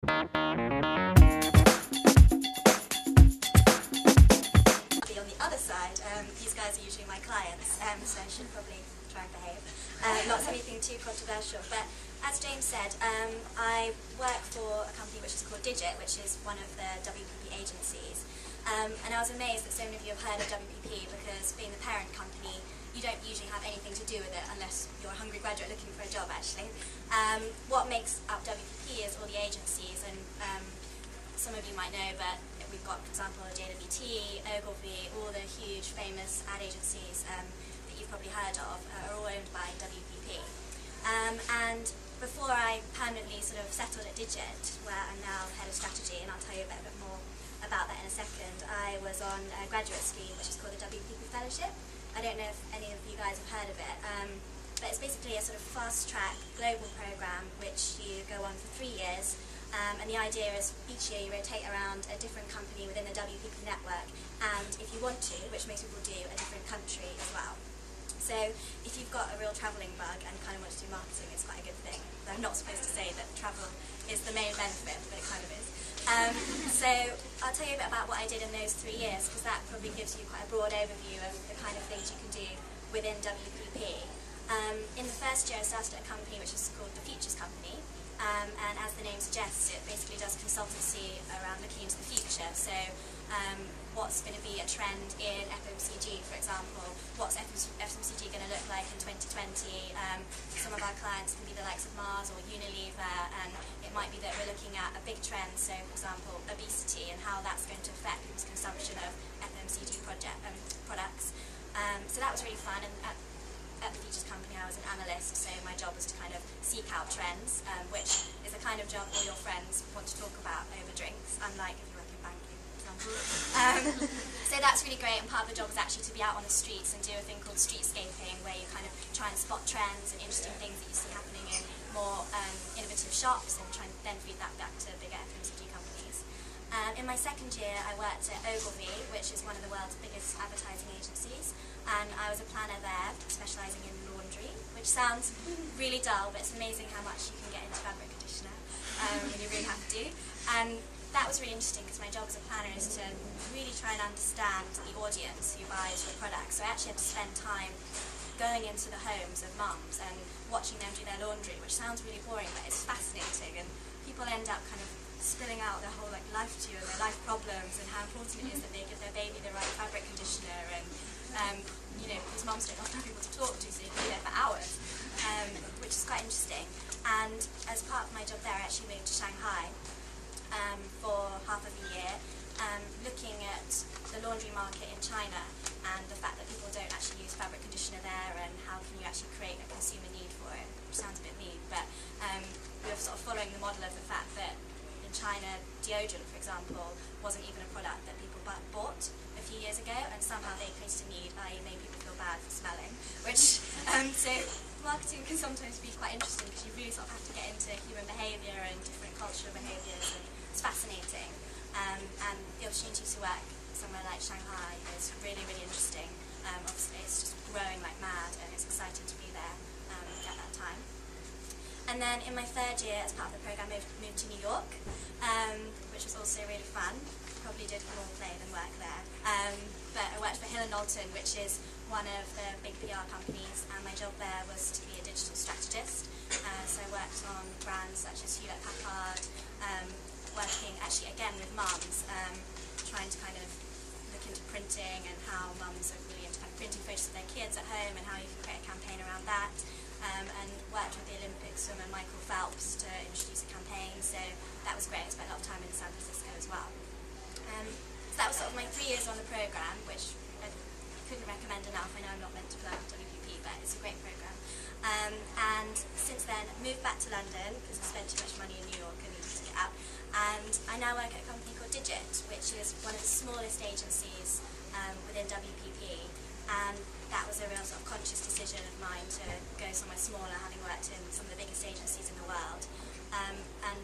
On the other side, these guys are usually my clients, so I should probably try and behave. Not anything too controversial, but as James said, I work for a company which is called Digit, which is one of the WPP agencies. And I was amazed that so many of you have heard of WPP, because being the parent company, you don't usually have anything to do with it unless you're a hungry graduate looking for a job, actually. What makes up WPP is all the agencies, and some of you might know, but we've got, for example, JWT, Ogilvy, all the huge famous ad agencies that you've probably heard of are all owned by WPP. And before I permanently sort of settled at Digit, where I'm now head of strategy, and I'll tell you a bit more about that in a second, I was on a graduate scheme which is called the WPP Fellowship. I don't know if any of you guys have heard of it, but it's basically a sort of fast-track global program which you go on for 3 years. And the idea is each year you rotate around a different company within the WPP network, and if you want to, which most people do, a different country as well. So if you've got a real travelling bug and kind of want to do marketing, it's quite a good thing. I'm not supposed to say that travel is the main benefit, but it kind of is. So I'll tell you a bit about what I did in those 3 years, because that probably gives you quite a broad overview of the kind of things you can do within WPP. In the first year I started at a company which is called the Futures Company. And as the name suggests, it basically does consultancy around looking into the future. So what's going to be a trend in FMCG, for example? What's FMCG going to look like in 2020? Some of our clients can be the likes of Mars or Unilever, and it might be that we're looking at a big trend, so for example obesity, and how that's going to affect people's consumption of FMCG products. So that was really fun. And at the Futures Company I was an analyst, so my job was to kind of seek out trends, which is a kind of job all your friends want to talk about over drinks, unlike if you work in banking, for example. So that's really great, and part of the job is actually to be out on the streets and do a thing called streetscaping, where you kind of try and spot trends and interesting things that you see happening in more innovative shops, and try and then feed that back to bigger FMCG companies. In my second year I worked at Ogilvy, which is one of the world's biggest advertising agencies, and I was a planner there, specialising in laundry, which sounds really dull, but it's amazing how much you can get into fabric conditioner when you really have to. And that was really interesting, because my job as a planner is to really try and understand the audience who buys your products. So I actually had to spend time going into the homes of mums and watching them do their laundry, which sounds really boring, but it's fascinating, and people end up kind of spilling out their whole life to you and their life problems, and how important it is that they give their baby the right fabric conditioner, and you know, because mums don't have people to talk to, so you can be there for hours, which is quite interesting. And as part of my job there, I actually moved to Shanghai for half of the year, looking at the laundry market in China, and the fact that people don't actually use fabric conditioner there, and how can you actually create a consumer need for it, which sounds a bit mean, but we were sort of following the model of the fact that in China, deodorant, for example, wasn't even a product that people bought a few years ago, and somehow they created a need, i.e. made people feel bad for smelling, which, so marketing can sometimes be quite interesting, because you really sort of have to get into human behaviour and different cultural behaviours, and it's fascinating. And the opportunity to work somewhere like Shanghai is really, really interesting. Obviously it's just growing like mad, and it's exciting to be there at that time. And then in my third year, as part of the programme, I moved to New York, which was also really fun. Probably did more play than work there. But I worked for Hill & Knowlton, which is one of the big PR companies, and my job there was to be a digital strategist. So I worked on brands such as Hewlett-Packard, working actually again with mums, trying to kind of look into printing, and how mums are really into kind of printing photos of their kids at home, and how you can create a campaign around that. And worked with the Olympic swimmer Michael Phelps to introduce a campaign, so that was great. I spent a lot of time in San Francisco as well. So that was sort of my 3 years on the programme, which I couldn't recommend enough. I know I'm not meant to plug WPP, but it's a great programme. And since then, moved back to London, because I spent too much money in New York and needed to get out. And I now work at a company called Digit, which is one of the smallest agencies within WPP. And that was a real sort of conscious decision of mine to go somewhere smaller, having worked in some of the biggest agencies in the world. And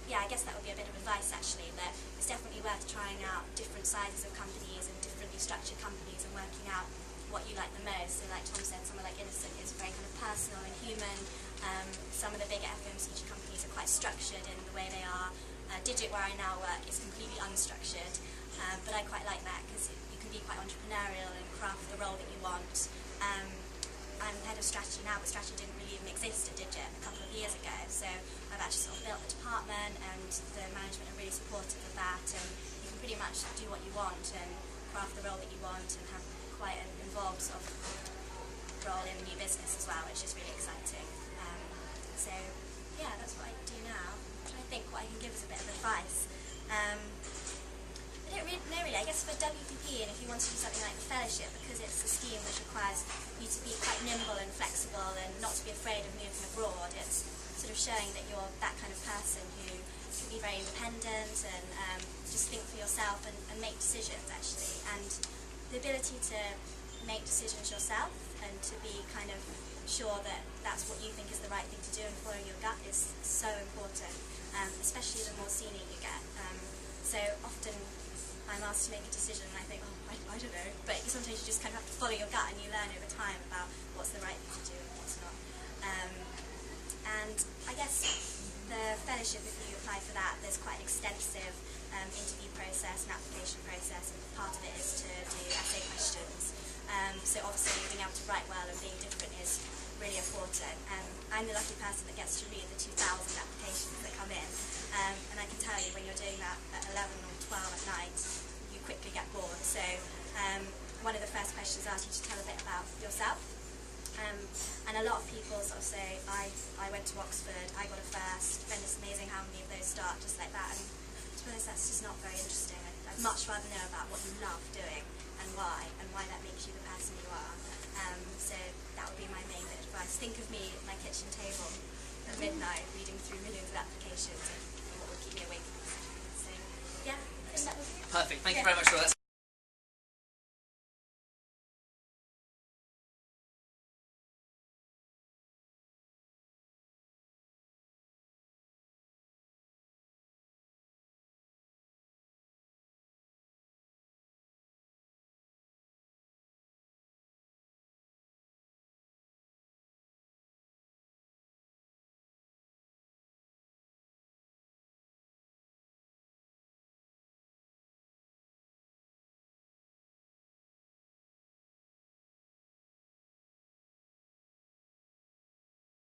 yeah, I guess that would be a bit of advice actually, that it's definitely worth trying out different sizes of companies and differently structured companies, and working out what you like the most. So like Tom said, somewhere like Innocent is very kind of personal and human. Some of the bigger FMCG companies are quite structured in the way they are, Digit, where I now work, is completely unstructured, but I quite like that because you can be quite entrepreneurial and craft the role that you want. I'm head of strategy now, but strategy didn't really even exist at Digit a couple of years ago, so I've actually sort of built the department, and the management are really supportive of that, and you can pretty much do what you want and craft the role that you want and have quite an involved sort of role in the new business as well, which is really exciting. So yeah, that's what I do now. I'm trying to think what I can give as a bit of advice. No, really, I guess for WPP, and if you want to do something like the Fellowship, because it's a scheme which requires you to be quite nimble and flexible and not to be afraid of moving abroad, it's sort of showing that you're that kind of person who can be very independent and just think for yourself and make decisions, actually. And the ability to make decisions yourself and to be kind of sure that that's what you think is the right thing to do and following your gut is so important, especially the more senior you get. So often I'm asked to make a decision and I think, oh, I don't know, but sometimes you just kind of have to follow your gut and you learn over time about what's the right thing to do and what's not. And I guess the Fellowship, if you apply for that, there's quite an extensive interview process and application process, and part of it is to do essay questions. So obviously being able to write well and being different is really important. I'm the lucky person that gets to read the 2,000 applications that come in, and I can tell you when you're doing that at 11 or 12 at night, you quickly get bored. So one of the first questions asks you to tell a bit about yourself. And a lot of people sort of say, I went to Oxford, I got a first, and it's amazing how many of those start just like that. And to be honest, that's just not very interesting. I'd much rather know about what you love doing and why that makes you the person you are. So that would be my main bit of advice. Think of me at my kitchen table at midnight, reading through millions of applications and what would keep me awake. So yeah, I think that would be it. Perfect. Thank you very much for that.